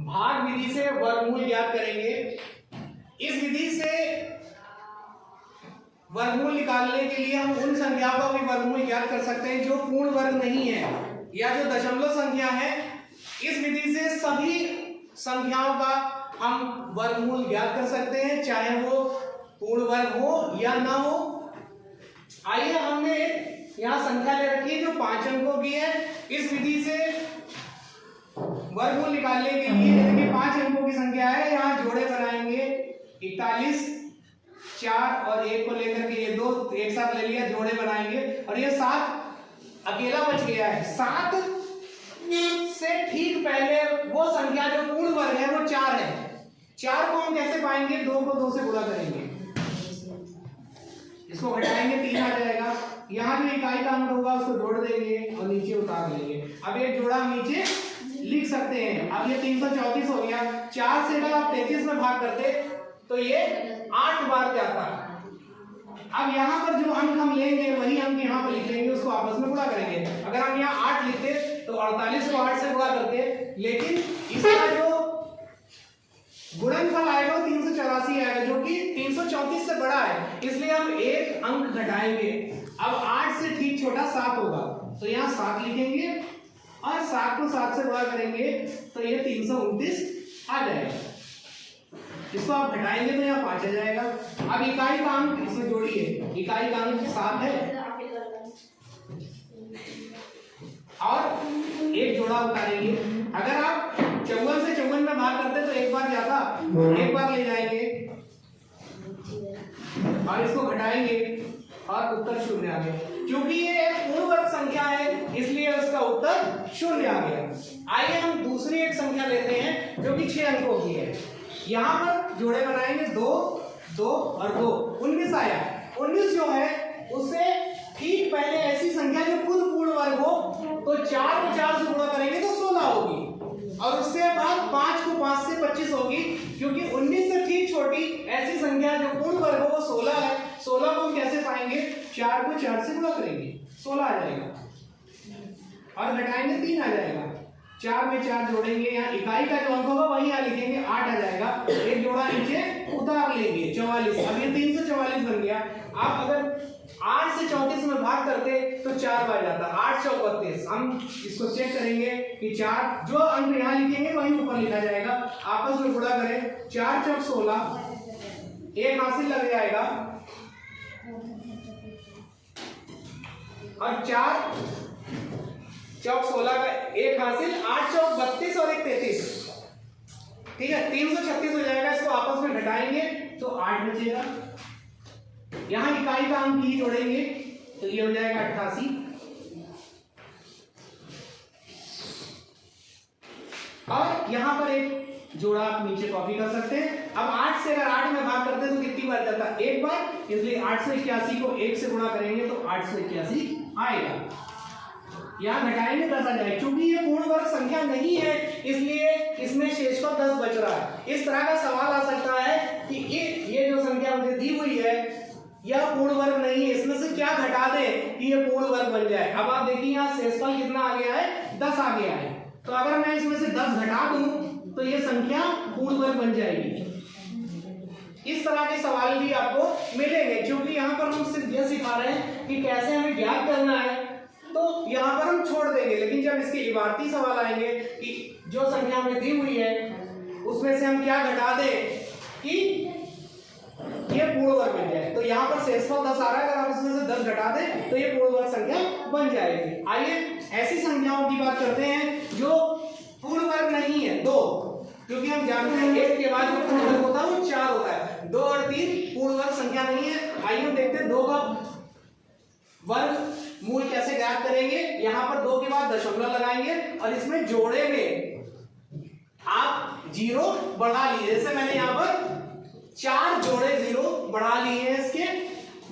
भाग विधि से वर्गमूल ज्ञात करेंगे। इस विधि से वर्गमूल निकालने के लिए हम उन संख्याओं का भी वर्गमूल ज्ञात कर सकते हैं जो पूर्ण वर्ग नहीं है या जो दशमलव संख्या है। इस विधि से सभी संख्याओं का हम वर्गमूल ज्ञात कर सकते हैं, चाहे वो पूर्ण वर्ग हो या ना हो। आइए, हमने यहाँ संख्या ले रखी है जो 5 अंकों की है। इस विधि से वर्गमूल निकालने के लिए, यानी 5 अंकों की संख्या है, यहाँ जोड़े बनाएंगे 41, 4 और 1 को लेकर के ये 2 एक साथ ले लिया, जोड़े बनाएंगे और ये 7 अकेला बच गया है। 7 से ठीक पहले वो संख्या जो पूर्ण वर्ग है वो 4 है। 4 को हम कैसे पाएंगे? 2 को 2 से गुणा करेंगे, इसको घटाएंगे 3 आ जाएगा। यहाँ जो इकाई का अंक होगा उसको जोड़ देंगे और नीचे उतार लेंगे। अब एक जोड़ा नीचे लिख सकते हैं। अब ये 334 हो गया। 4 से अगर आप 33 में भाग करते तो ये 8 बार जाता। अब यहाँ पर जो अंक हम लेंगे वही अंक यहाँ पर लिख लेंगे, उसको आपस में गुणा करेंगे। अगर हम यहाँ 8 लिखते तो 48 को 8 से गुणा करते, लेकिन इसका जो गुणनफल आएगा वो 384 आएगा, जो कि 334 से बड़ा है, इसलिए हम एक अंक घटाएंगे। अब 8 से ठीक छोटा 7 होगा, तो यहाँ 7 लिखेंगे और 7 को 7 से गुणा करेंगे तो ये 329 आ जाएगा। इसको आप घटाएंगे तो यहाँ 5 आ जाएगा। अब इकाई का अंक इसमें जोड़िए, इकाई का अंक 7 है और एक जोड़ा उतारेंगे। अगर आप 54 से 54 में भाग करते तो एक बार जाता, एक बार ले जाएंगे और इसको घटाएंगे और उत्तर 0 आ गया। क्योंकि ये एक पूर्ण वर्ग संख्या है इसलिए उसका उत्तर 0 आ गया। आइए हम दूसरी एक संख्या लेते हैं जो कि 6 अंकों की है। यहाँ पर जोड़े बनाएंगे 2, 2 और 2, 19 आया। 19 जो है उससे ठीक पहले ऐसी संख्या जो खुद पूर्ण वर्ग हो, तो 4 को 4 से गुणा करेंगे तो 16 होगी और उससे बाद 5 को 5 से 25 होगी, क्योंकि 19 से ठीक छोटी ऐसी संख्या जो पूर्ण वर्ग हो वो 16 है। 16 को हम कैसे पाएंगे? 4 को 4 से गुणा करेंगे, 16 आ जाएगा और घटाएंगे 3 आ जाएगा। 4 में 4 जोड़ेंगे, यहाँ इकाई का जो अंक होगा वही यहाँ लिखेंगे, 8 आ जाएगा। एक जोड़ा नीचे उतार लेंगे 44। अब ये 344 बन गया। आप अगर 8 से 34 में भाग करते तो 4 बार जाता, 8 चौक 32। हम इसको चेक करेंगे कि 4 जो अंक यहाँ लिखेंगे वही ऊपर लिखा जाएगा, आपस में गुणा करें। 4 चौक 16, एक हासिल लग जाएगा और 4 चौक 16 का एक हासिल, 8 चौक 32 और एक 33, ठीक है, 336 हो जाएगा। इसको आपस में घटाएंगे तो 8 बचेगा। यहाँ इकाई का अंक ही जोड़ेंगे तो ये हो जाएगा 88 और यहाँ पर एक जोड़ा आप नीचे कॉपी कर सकते हैं। अब 8 से अगर 8 में भाग करते हैं तो कितनी बार जाता है? एक बार, इसलिए 881 को 1 से गुणा करेंगे तो 881 आएगा। यहाँ घटाएंगे 10 आ जाएगा। क्योंकि ये पूर्ण वर्ग संख्या नहीं है इसलिए इसमें शेषफल 10 बच रहा है। इस तरह का सवाल आ सकता है कि ये जो संख्या मुझे दी हुई है यह पूर्ण वर्ग नहीं है, इसमें से क्या घटा दे कि ये पूर्ण वर्ग बन जाए। अब आप देखिए यहाँ शेषफल कितना आ गया है? 10 आ गया है। तो अगर मैं इसमें से 10 घटा दूं तो ये संख्या पूर्ण वर्ग बन जाएगी। इस तरह के सवाल भी आपको मिलेंगे, क्योंकि यहाँ पर हम सिर्फ यह सिखा रहे हैं कि कैसे हमें ज्ञात करना है, तो यहाँ पर हम छोड़ देंगे। लेकिन जब इसके इबारती सवाल आएंगे कि जो संख्या हमें दी हुई है उसमें से हम क्या घटा दें कि ये पूर्ण वर्ग बन जाए, तो यहाँ पर शेषफल 10 आ रहा है, अगर आप इसमें से 10 घटा दें तो ये पूर्ण वर्ग संख्या बन जाएगी। आइए ऐसी संख्याओं की बात करते हैं जो पूर्ण वर्ग नहीं है। 2, क्योंकि हम जानते हैं 1 के बाद जो पूर्ण वर्ग होता है वो 4 होता है। 2 और 3 पूर्ण वर्ग संख्या नहीं है। आइए हम देखते हैं 2 का वर्ग मूल कैसे ज्ञात करेंगे। यहाँ पर 2 के बाद दशमलव लगाएंगे और इसमें जोड़े में आप 0 बढ़ा लीजिए। जैसे मैंने यहाँ पर 4 जोड़े 0 बढ़ा लिए हैं इसके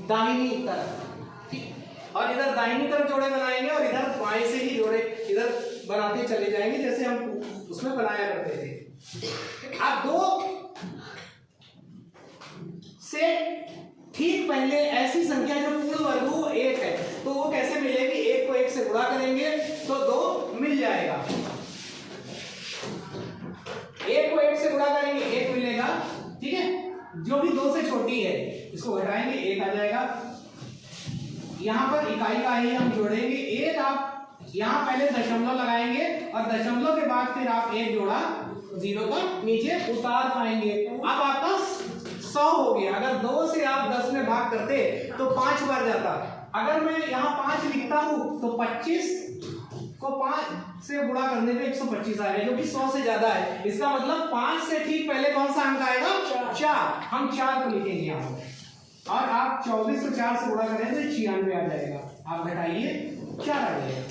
दाहिनी तरफ, और इधर दाहिनी तरफ जोड़े बनाएंगे और इधर बाएं से ही जोड़े इधर बनाते चले जाएंगे जैसे हम उसमें बनाया करते थे। अब 2 से ठीक पहले ऐसी संख्या जो पूर्ण वर्ग हो 1 है, तो वो कैसे मिलेगी? 1 को 1 से गुणा करेंगे तो 2 मिल जाएगा। 100 से छोटी है, इसको घटाएंगे 1 आ जाएगा। यहाँ पर इकाई का ही हम जोड़ेंगे 1, आप यहाँ पहले दशमलव लगाएंगे और दशमलव के बाद फिर आप 1 जोड़ा 0 का नीचे उतार पाएंगे। अब आपका 100 हो गया। अगर 2 से आप 10 में भाग करते तो 5 बार जाता। अगर मैं यहाँ 5 लिखता हूं तो 25 को 5 से गुणा करने पे 125 आएगा, जो कि 100 से ज्यादा है। इसका मतलब 5 से ठीक पहले कौन सा अंक आएगा? 4। हम 4 को लिखेंगे यहाँ पर, और आप 24 को 4 से गुणा करें तो 96 आ जाएगा। आप घटाइए 4 आ जाएगा।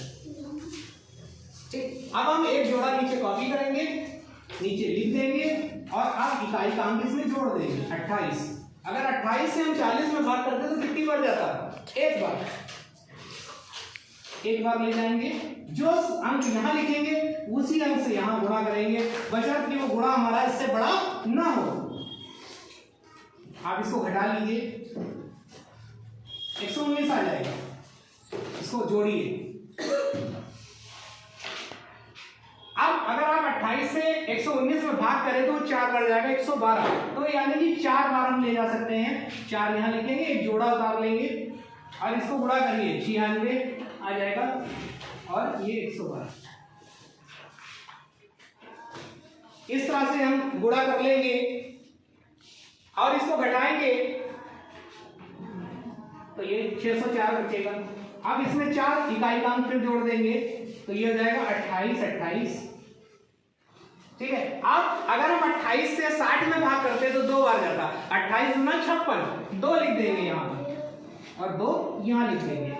ठीक, अब हम एक जोड़ा नीचे कॉपी करेंगे, नीचे लिख देंगे और आप इकाई का अंक इसमें जोड़ देंगे 28। अगर 28 से हम 40 में भाग करते तो कितनी बार जाता? 1 बार। 1 बार ले जाएंगे, जो अंक यहाँ लिखेंगे उसी अंक से यहाँ गुणा करेंगे, बशर्ते वो गुणा हमारा इससे बड़ा ना हो। आप इसको घटा लीजिए, 119 आ जाएगा। इसको जोड़िए। अब अगर आप 28 से 119 में भाग करें तो 4 बढ़ जाएगा 112। तो यानी कि 4 बार हम ले जा सकते हैं। 4 यहाँ लिखेंगे, एक जोड़ा उतार लेंगे और इसको गुणा करिए, 96 आ जाएगा और ये 112। इस तरह से हम गुणा कर लेंगे और इसको घटाएंगे तो ये 604 बचेगा। अब इसमें 4 इकाई का अंक फिर जोड़ देंगे तो ये हो जाएगा 28। ठीक है। अब अगर हम 28 से 60 में भाग करते तो 2 बार जाता। 28 गुना 56, 2 लिख देंगे यहाँ पर और 2 यहाँ लिख देंगे।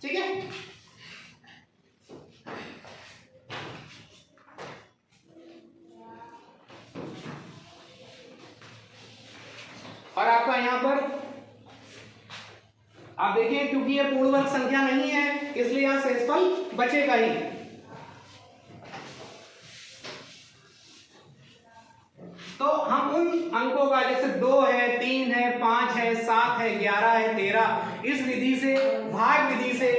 ठीक है। और आपका यहाँ पर आप देखिए, क्योंकि ये पूर्ण वर्ग संख्या नहीं है इसलिए यहां शेषफल बचेगा ही। तो हम उन अंकों का, जैसे 2 है, 3 है, 5 है, 7 है, 11 है, 13, इस विधि से, भाग विधि से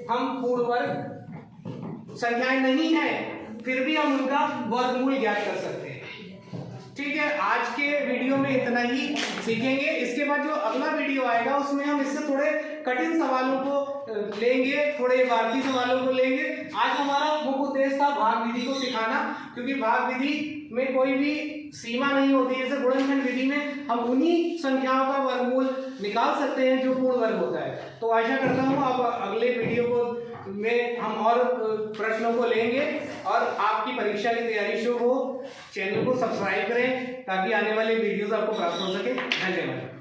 हम पूर्ण वर्ग संख्याएं नहीं है फिर भी हम उनका वर्गमूल ज्ञात कर सकते हैं। ठीक है, आज के वीडियो में इतना ही सीखेंगे। इसके बाद जो अगला वीडियो आएगा उसमें हम इससे थोड़े कठिन सवालों को लेंगे, थोड़े वार्षिक सवालों को लेंगे। आज हमारा मुख्य उद्देश्य था भाग विधि को सिखाना, क्योंकि भाग विधि में कोई भी सीमा नहीं होती। जैसे गुणनखंड विधि में हम उन्हीं संख्याओं का वर्गमूल निकाल सकते हैं जो पूर्ण वर्ग होता है। तो आशा करता हूँ अब अगले वीडियो को में हम और प्रश्नों को लेंगे और आपकी परीक्षा की तैयारी शुरू हो। चैनल को सब्सक्राइब करें ताकि आने वाले वीडियोस आपको प्राप्त हो सके। धन्यवाद।